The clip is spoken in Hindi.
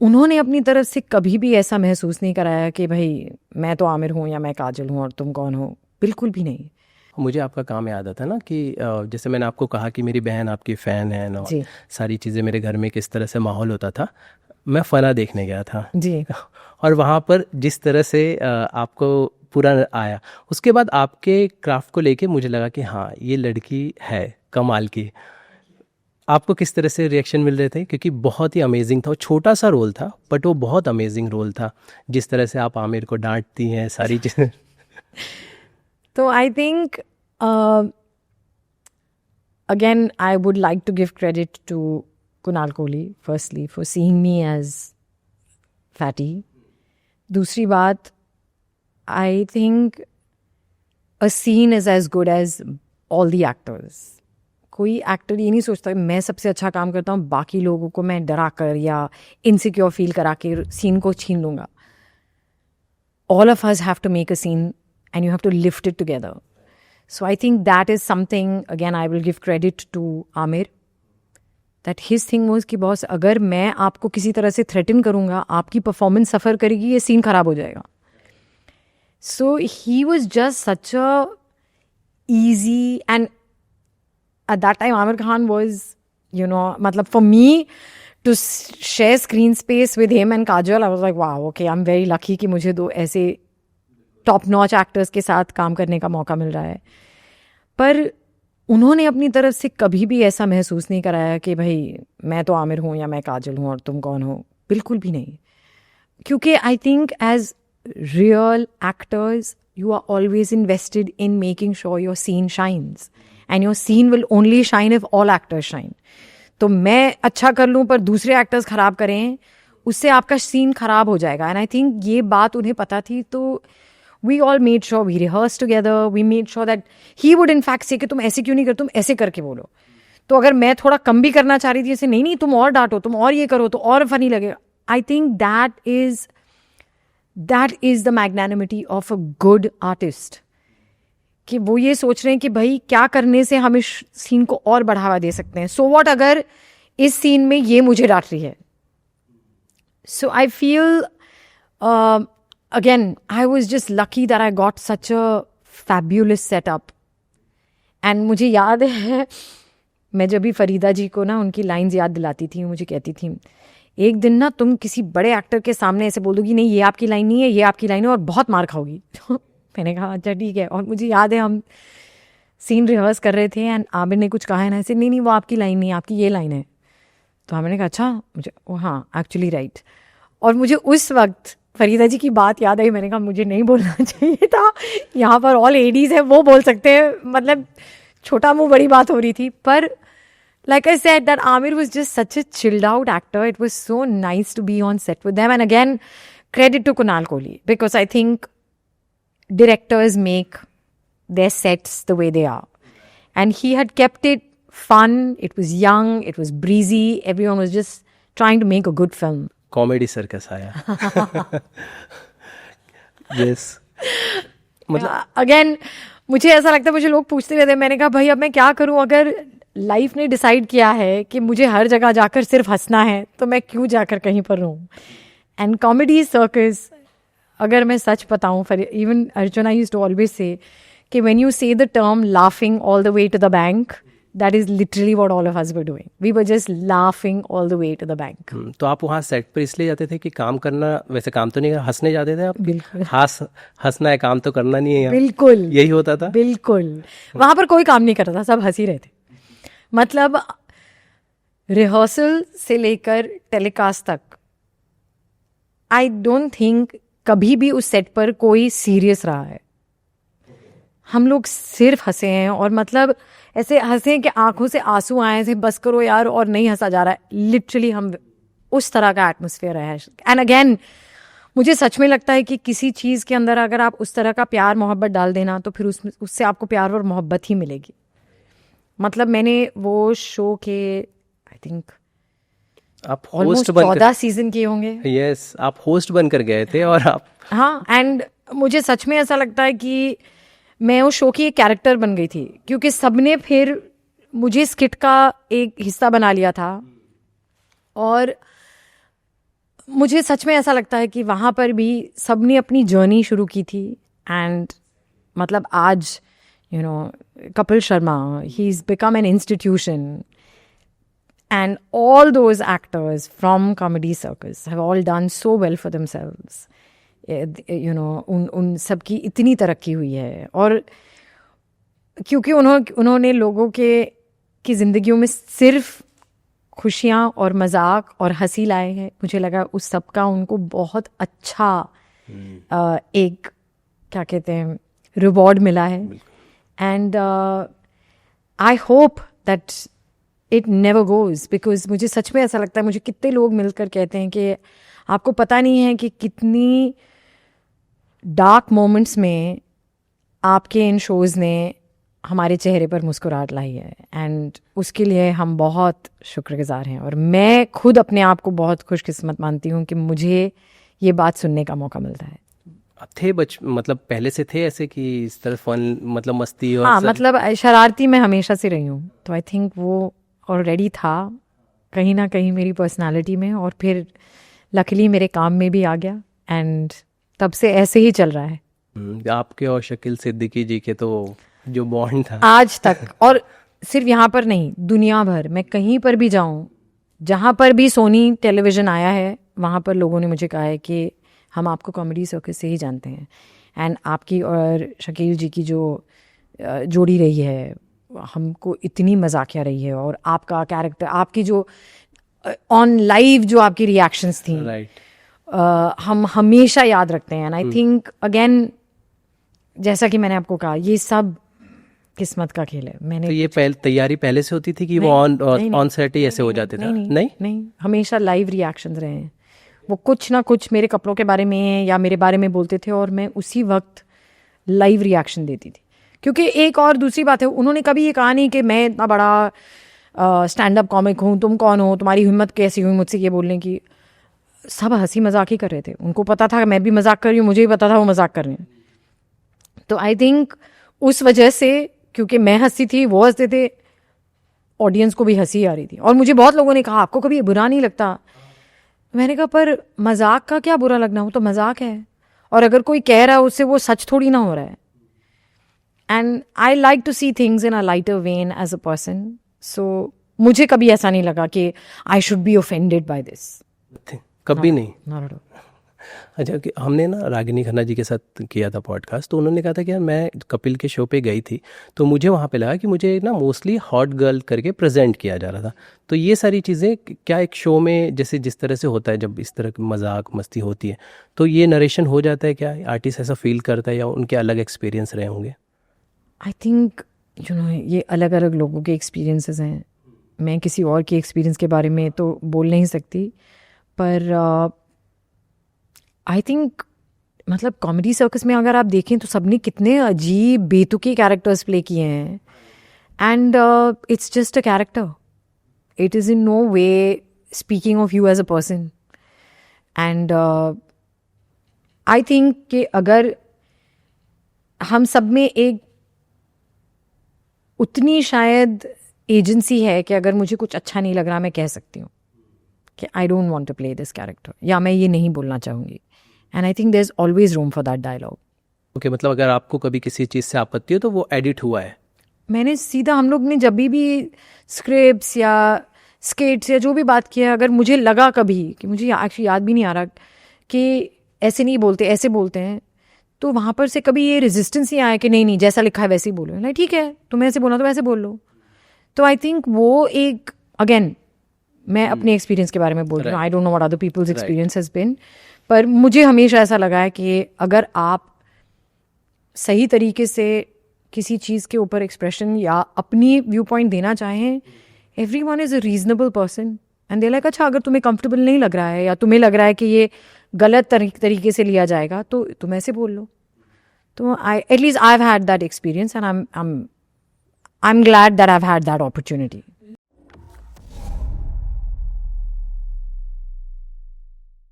उन्होंने अपनी तरफ से कभी भी ऐसा महसूस नहीं कराया कि भाई मैं तो आमिर हूँ या मैं काजल हूँ और तुम कौन हो, बिल्कुल भी नहीं। मुझे आपका काम याद आता ना कि जैसे मैंने आपको कहा कि मेरी बहन आपकी फ़ैन है और जी सारी चीज़ें मेरे घर में किस तरह से माहौल होता था। मैं फ़ना देखने गया था जी और वहाँ पर जिस तरह से आपको पूरा आया, उसके बाद आपके क्राफ्ट को लेके मुझे लगा कि हाँ, ये लड़की है कमाल की। आपको किस तरह से रिएक्शन मिल रहे थे? क्योंकि बहुत ही अमेजिंग था, वो छोटा सा रोल था बट वो बहुत अमेजिंग रोल था। जिस तरह से आप आमिर को डांटती हैं सारी चीज़ें। तो I think again, I would like to give credit to Kunal Kohli, firstly, for seeing me as fatty. दूसरी बात, I think a scene is as good as all the actors. कोई एक्टर ये नहीं सोचता मैं सबसे अच्छा काम करता हूँ, बाकी लोगों को मैं डरा कर या इनसिक्योर फील करा के सीन को छीन लूँगा. All of us have to make a scene and you have to lift it together. So I think that is something, again, I will give credit to Amir, that his thing was कि बॉस अगर मैं आपको किसी तरह से थ्रेटन करूँगा, आपकी परफॉर्मेंस सफ़र करेगी, ये सीन ख़राब हो जाएगा. So he was just such a easy, and at that time Amir Khan was, you know, मतलब for me to share screen space with him and Kajol, I was like, wow, okay, I'm very lucky कि मुझे दो ऐसे टॉप नॉच एक्टर्स के साथ काम करने का मौका मिल रहा है. पर उन्होंने अपनी तरफ से कभी भी ऐसा महसूस नहीं कराया कि भाई मैं तो आमिर हूँ या मैं काजल हूँ और तुम कौन हो, बिल्कुल भी नहीं. क्योंकि I think as real actors you are always invested in making sure your scene shines and your scene will only shine if all actors shine. तो मैं अच्छा कर लूँ पर दूसरे एक्टर्स ख़राब करें, उससे आपका सीन ख़राब हो जाएगा. एंड आई थिंक ये बात उन्हें पता थी. तो we all made sure we rehearsed together. We made sure that he would in fact say कि तुम ऐसे क्यों नहीं कर, तुम ऐसे करके बोलो. तो अगर मैं थोड़ा कम भी करना चाह रही थी ऐसे, नहीं तुम और डांटो, तुम और ये करो तो और फनी लगेगा. I think that is the magnanimity of a good artist, कि वो ये सोच रहे हैं कि भाई क्या करने से हम इस सीन को और बढ़ावा दे सकते हैं. सो वॉट अगर इस सीन में ये मुझे डांट रही है. So I feel again, I was just lucky that I got such a fabulous setup. And मुझे याद है मैं जब भी फरीदा जी को ना उनकी लाइंस याद दिलाती थी, मुझे कहती थी एक दिन ना तुम किसी बड़े एक्टर के सामने ऐसे बोल दोगी नहीं ये आपकी लाइन नहीं है, ये आपकी लाइन है, और बहुत मार खाओगी. मैंने कहा अच्छा ठीक है. और मुझे याद है हम सीन रिहर्स कर रहे थे एंड आमिर ने कुछ कहा है ना ऐसे, नहीं वो आपकी लाइन नहीं है, आपकी ये लाइन है. तो हमने कहा अच्छा, मुझे हाँ एक्चुअली राइट. और मुझे उस वक्त फरीदा जी की बात याद आई. मैंने कहा मुझे नहीं बोलना चाहिए था, यहाँ पर ऑल एडीज है वो बोल सकते हैं, मतलब छोटा मुंह बड़ी बात हो रही थी. पर like I said, that Amir was just such a chilled out actor. It was so nice to be on set with them. And again, credit to Kunal Kohli, because I think directors make their sets the way they are. And he had kept it fun. It was young. It was breezy. Everyone was just trying to make a good film. Comedy circus आया. यस मतलब अगेन मुझे ऐसा लगता है, मुझे लोग पूछते रहते हैं. मैंने कहा भाई अब मैं क्या करूं, अगर लाइफ ने डिसाइड किया है कि मुझे हर जगह जाकर सिर्फ हंसना है तो मैं क्यों जाकर कहीं पर रहूं. एंड कॉमेडी सर्कस, अगर मैं सच बताऊं, for even Archana used to always say कि when you say the term laughing all the way to the bank, that is literally what all of us were doing. We were just laughing all the way to the bank. तो आप वहाँ सेट पर इसलिए जाते थे कि काम करना, वैसे काम तो नहीं, हंसने जाते थे आप? बिल्कुल. हंसना है, काम तो करना नहीं है. बिल्कुल यही होता था. बिल्कुल. वहाँ पर कोई काम नहीं कर रहा था, सब हंस ही रहे थे. मतलब रिहर्सल से लेकर टेलीकास्ट तक आई डोंट थिंक कभी भी उस सेट पर कोई सीरियस रहा है. हम लोग सिर्फ हंसे हैं, और मतलब ऐसे हंसे कि आंखों से आंसू आए थे, बस करो यार, और नहीं हंसा जा रहा है. लिटरली हम उस तरह का एटमॉस्फेयर है. एंड अगेन मुझे सच में लगता है कि किसी चीज़ के अंदर अगर आप उस तरह का प्यार मोहब्बत डाल देना तो फिर उससे आपको प्यार और मोहब्बत ही मिलेगी. मतलब मैंने वो शो के आई थिंक आप होस्ट बनकर 14 सीजन किए होंगे. यस, आप होस्ट बनकर गए थे. और आप हाँ, एंड मुझे सच में ऐसा लगता है कि मैं उस शो की एक कैरेक्टर बन गई थी, क्योंकि सबने फिर मुझे स्किट का एक हिस्सा बना लिया था. और मुझे सच में ऐसा लगता है कि वहाँ पर भी सबने अपनी जर्नी शुरू की थी एंड मतलब आज Kapil Sharma, he is become an institution and all those actors from comedy circus have all done so well for themselves. उन सब की इतनी तरक्की हुई है और क्योंकि उन्होंने लोगों की ज़िंदगियों में सिर्फ खुशियाँ और मजाक और हंसी लाए हैं। मुझे लगा उस सब का उनको बहुत अच्छा एक क्या कहते हैं रिवॉर्ड मिला है and I hope that it never goes, because मुझे सच में ऐसा लगता है, मुझे कितने लोग मिलकर कहते हैं कि आपको पता नहीं है कि कितनी डार्क मोमेंट्स में आपके इन शोज़ ने हमारे चेहरे पर मुस्कुराहट लाई है एंड उसके लिए हम बहुत शुक्रगुजार हैं। और मैं खुद अपने आप को बहुत खुशकिस्मत मानती हूँ कि मुझे ये बात सुनने का मौका मिलता है। थे मतलब पहले से थे ऐसे कि इस तरह फन मतलब मस्ती और हाँ, मतलब शरारती मैं हमेशा से रही हूँ, तो आई थिंक वो ऑलरेडी था कहीं ना कहीं मेरी पर्सनालिटी में और फिर लकीली मेरे काम में भी आ गया एंड तब से ऐसे ही चल रहा है। आपके और शकील सिद्दीकी जी के तो जो बॉन्ड था आज तक, और सिर्फ यहाँ पर नहीं, दुनिया भर मैं कहीं पर भी जाऊँ, जहाँ पर भी सोनी टेलीविज़न आया है वहाँ पर लोगों ने मुझे कहा है कि हम आपको कॉमेडी सर्कस से ही जानते हैं एंड आपकी और शकील जी की जो जोड़ी रही है हमको इतनी मजाकिया रही है और आपका कैरेक्टर, आपकी जो ऑन लाइव जो आपकी रिएक्शंस थी हम हमेशा याद रखते हैं एंड आई थिंक अगेन जैसा कि मैंने आपको कहा ये सब किस्मत का खेल है। मैंने तो ये तैयारी पहले से होती थी कि वो ऑन सेट ही ऐसे हो जाते थे? नहीं, हमेशा लाइव रिएक्शंस रहे हैं। वो कुछ ना कुछ मेरे कपड़ों के बारे में या मेरे बारे में बोलते थे और मैं उसी वक्त लाइव रिएक्शन देती थी। क्योंकि एक और दूसरी बात है, उन्होंने कभी ये कहा नहीं कि मैं इतना बड़ा स्टैंड अप कॉमिक हूँ, तुम कौन हो, तुम्हारी हिम्मत कैसी हुई मुझसे ये बोलने की। सब हंसी मजाक ही कर रहे थे, उनको पता था मैं भी मजाक कर रही हूँ, मुझे भी पता था वो मजाक कर रहे हैं। तो आई थिंक उस वजह से, क्योंकि मैं हंसी थी वो हंसते थे, ऑडियंस को भी हंसी आ रही थी। और मुझे बहुत लोगों ने कहा आपको कभी बुरा नहीं लगता? मैंने कहा पर मजाक का क्या बुरा लगना, हो तो मजाक है और अगर कोई कह रहा है उससे वो सच थोड़ी ना हो रहा है। And I like to see things in a lighter vein as a person, so मुझे कभी ऐसा नहीं लगा कि I should be offended by this, कभी नहीं। अच्छा, कि हमने ना रागिनी खन्ना जी के साथ किया था पॉडकास्ट, तो उन्होंने कहा था कि यार मैं कपिल के शो पे गई थी तो मुझे वहाँ पे लगा कि मुझे ना मोस्टली हॉट गर्ल करके प्रेजेंट किया जा रहा था। तो ये सारी चीज़ें क्या एक शो में जैसे जिस तरह से होता है, जब इस तरह की मजाक मस्ती होती है तो ये नरेशन हो जाता है, क्या आर्टिस्ट ऐसा फील करता है या उनके अलग एक्सपीरियंस रहे होंगे? आई थिंक ये अलग अलग लोगों के एक्सपीरियंसेस हैं, मैं किसी और के एक्सपीरियंस के बारे में तो बोल नहीं सकती, पर आई थिंक मतलब कॉमेडी सर्कस में अगर आप देखें तो सबने कितने अजीब बेतुके कैरेक्टर्स प्ले किए हैं and it's just a character, it is in no way speaking of you as a person. And I think कि अगर हम सब में एक उतनी शायद एजेंसी है कि अगर मुझे कुछ अच्छा नहीं लग रहा मैं कह सकती हूँ कि I don't want to play this character, या मैं ये नहीं बोलना चाहूँगी। And I think there is always room for that dialogue. Okay, मतलब अगर आपको कभी किसी चीज़ से आपत्ति हो तो वो एडिट हुआ है? मैंने सीधा, हम लोग ने जब भी स्क्रिप्ट्स या स्केट्स या जो भी बात किया, अगर मुझे लगा कभी कि मुझे एक्चुअली याद भी नहीं आ रहा कि ऐसे नहीं बोलते ऐसे बोलते हैं, तो वहाँ पर से कभी ये रेजिस्टेंस ही आया कि नहीं नहीं जैसा लिखा है वैसे ही बोलो, नहीं ठीक है तुम्हें ऐसे बोलना तो वैसे बोल लो। तो आई थिंक वो एक, अगेन मैं अपने एक्सपीरियंस के बारे में बोल रही हूँ, I don't know what other people's experience has been, पर मुझे हमेशा ऐसा लगा है कि अगर आप सही तरीके से किसी चीज़ के ऊपर एक्सप्रेशन या अपनी व्यू पॉइंट देना चाहें, everyone is a reasonable person and they like अच्छा अगर तुम्हें कंफर्टेबल नहीं लग रहा है या तुम्हें लग रहा है कि ये गलत तरीके से लिया जाएगा तो तुम ऐसे बोल लो। तो at least I have had that experience and I am glad that I have had that opportunity.